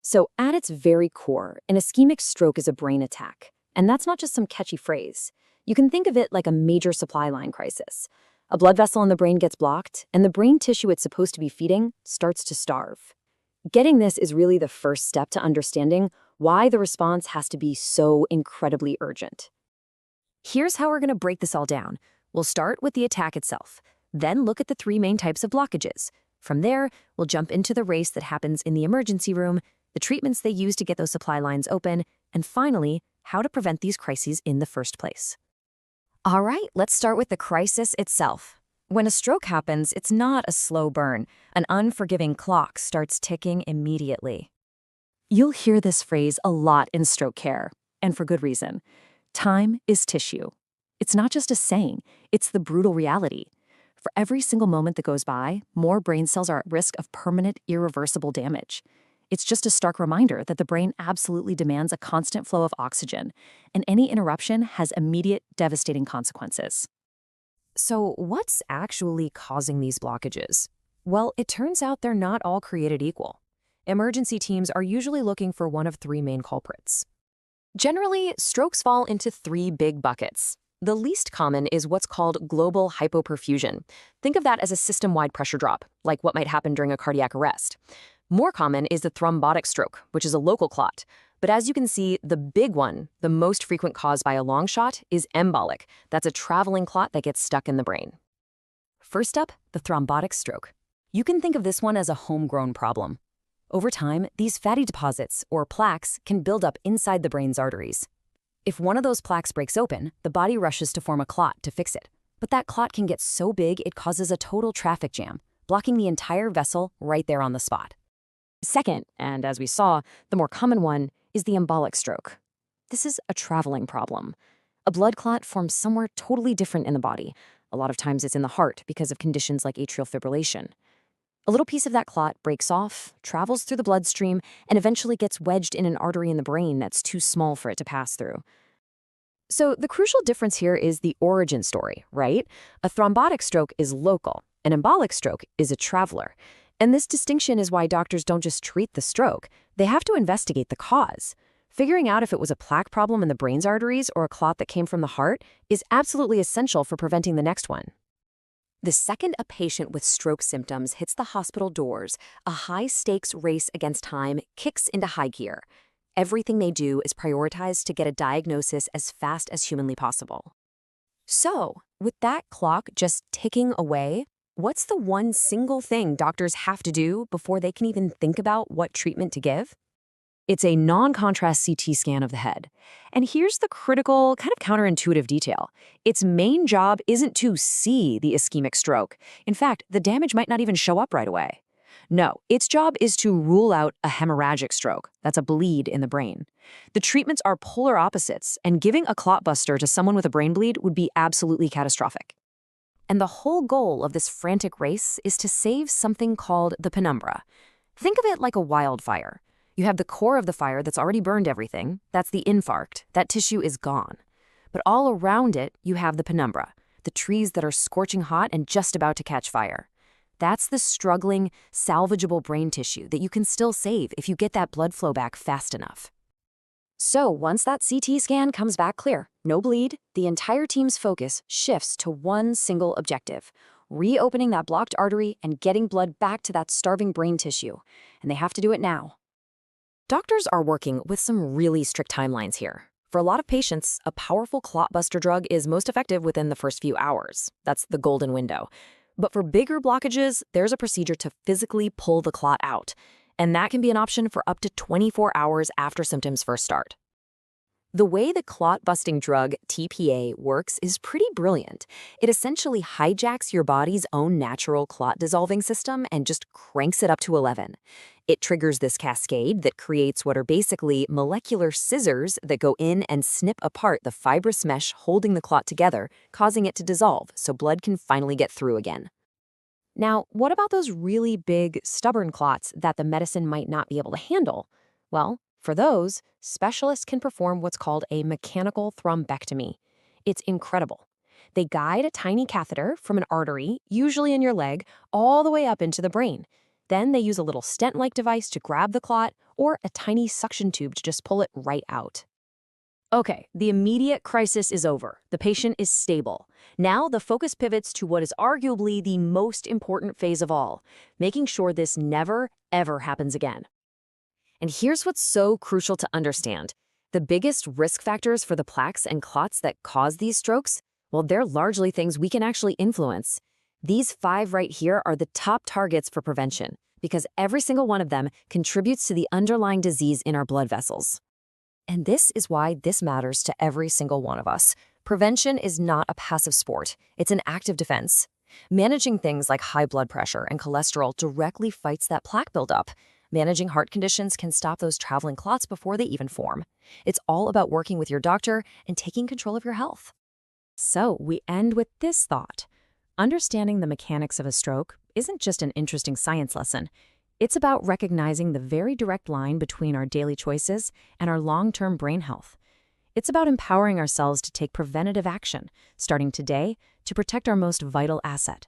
So, at its very core, an ischemic stroke is a brain attack. And that's not just some catchy phrase. You can think of it like a major supply line crisis. A blood vessel in the brain gets blocked, and the brain tissue it's supposed to be feeding starts to starve. Getting this is really the first step to understanding why the response has to be so incredibly urgent. Here's how we're going to break this all down. We'll start with the attack itself, then look at the three main types of blockages. From there, we'll jump into the race that happens in the emergency room, the treatments they use to get those supply lines open, and finally, how to prevent these crises in the first place. All right, let's start with the crisis itself. When a stroke happens, it's not a slow burn. An unforgiving clock starts ticking immediately. You'll hear this phrase a lot in stroke care, and for good reason. Time is tissue. It's not just a saying, it's the brutal reality. For every single moment that goes by, more brain cells are at risk of permanent, irreversible damage. It's just a stark reminder that the brain absolutely demands a constant flow of oxygen, and any interruption has immediate, devastating consequences. So, what's actually causing these blockages? Well, it turns out they're not all created equal. Emergency teams are usually looking for one of three main culprits. Generally, strokes fall into three big buckets. The least common is what's called global hypoperfusion. Think of that as a system-wide pressure drop, like what might happen during a cardiac arrest. More common is the thrombotic stroke, which is a local clot. But as you can see, the big one, the most frequent cause by a long shot, is embolic. That's a traveling clot that gets stuck in the brain. First up, the thrombotic stroke. You can think of this one as a homegrown problem. Over time, these fatty deposits, or plaques, can build up inside the brain's arteries. If one of those plaques breaks open, the body rushes to form a clot to fix it. But that clot can get so big it causes a total traffic jam, blocking the entire vessel right there on the spot. Second, and as we saw, the more common one, is the embolic stroke. This is a traveling problem. A blood clot forms somewhere totally different in the body. A lot of times it's in the heart because of conditions like atrial fibrillation. A little piece of that clot breaks off, travels through the bloodstream, and eventually gets wedged in an artery in the brain that's too small for it to pass through. So the crucial difference here is the origin story, right? A thrombotic stroke is local. An embolic stroke is a traveler. And this distinction is why doctors don't just treat the stroke. They have to investigate the cause. Figuring out if it was a plaque problem in the brain's arteries or a clot that came from the heart is absolutely essential for preventing the next one. The second a patient with stroke symptoms hits the hospital doors, a high-stakes race against time kicks into high gear. Everything they do is prioritized to get a diagnosis as fast as humanly possible. So, with that clock just ticking away, what's the one single thing doctors have to do before they can even think about what treatment to give? It's a non-contrast CT scan of the head. And here's the critical, kind of counterintuitive detail. Its main job isn't to see the ischemic stroke. In fact, the damage might not even show up right away. No, its job is to rule out a hemorrhagic stroke. That's a bleed in the brain. The treatments are polar opposites, and giving a clot buster to someone with a brain bleed would be absolutely catastrophic. And the whole goal of this frantic race is to save something called the penumbra. Think of it like a wildfire. You have the core of the fire that's already burned everything. That's the infarct. That tissue is gone. But all around it, you have the penumbra, the trees that are scorching hot and just about to catch fire. That's the struggling, salvageable brain tissue that you can still save if you get that blood flow back fast enough. So once that CT scan comes back clear, no bleed, the entire team's focus shifts to one single objective: reopening that blocked artery and getting blood back to that starving brain tissue. And they have to do it now. Doctors are working with some really strict timelines here. For a lot of patients, a powerful clotbuster drug is most effective within the first few hours. That's the golden window. But for bigger blockages, there's a procedure to physically pull the clot out. And that can be an option for up to 24 hours after symptoms first start. The way the clot-busting drug TPA works is pretty brilliant. It essentially hijacks your body's own natural clot-dissolving system and just cranks it up to 11. It triggers this cascade that creates what are basically molecular scissors that go in and snip apart the fibrous mesh holding the clot together, causing it to dissolve so blood can finally get through again. Now, what about those really big, stubborn clots that the medicine might not be able to handle? Well, for those, specialists can perform what's called a mechanical thrombectomy. It's incredible. They guide a tiny catheter from an artery, usually in your leg, all the way up into the brain. Then they use a little stent-like device to grab the clot, or a tiny suction tube to just pull it right out. Okay, the immediate crisis is over. The patient is stable. Now the focus pivots to what is arguably the most important phase of all, making sure this never, ever happens again. And here's what's so crucial to understand. The biggest risk factors for the plaques and clots that cause these strokes, well, they're largely things we can actually influence. These 5 right here are the top targets for prevention, because every single one of them contributes to the underlying disease in our blood vessels. And this is why this matters to every single one of us. Prevention is not a passive sport. It's an active defense. Managing things like high blood pressure and cholesterol directly fights that plaque buildup. Managing heart conditions can stop those traveling clots before they even form. It's all about working with your doctor and taking control of your health. So we end with this thought. Understanding the mechanics of a stroke isn't just an interesting science lesson. It's about recognizing the very direct line between our daily choices and our long-term brain health. It's about empowering ourselves to take preventative action, starting today, to protect our most vital asset,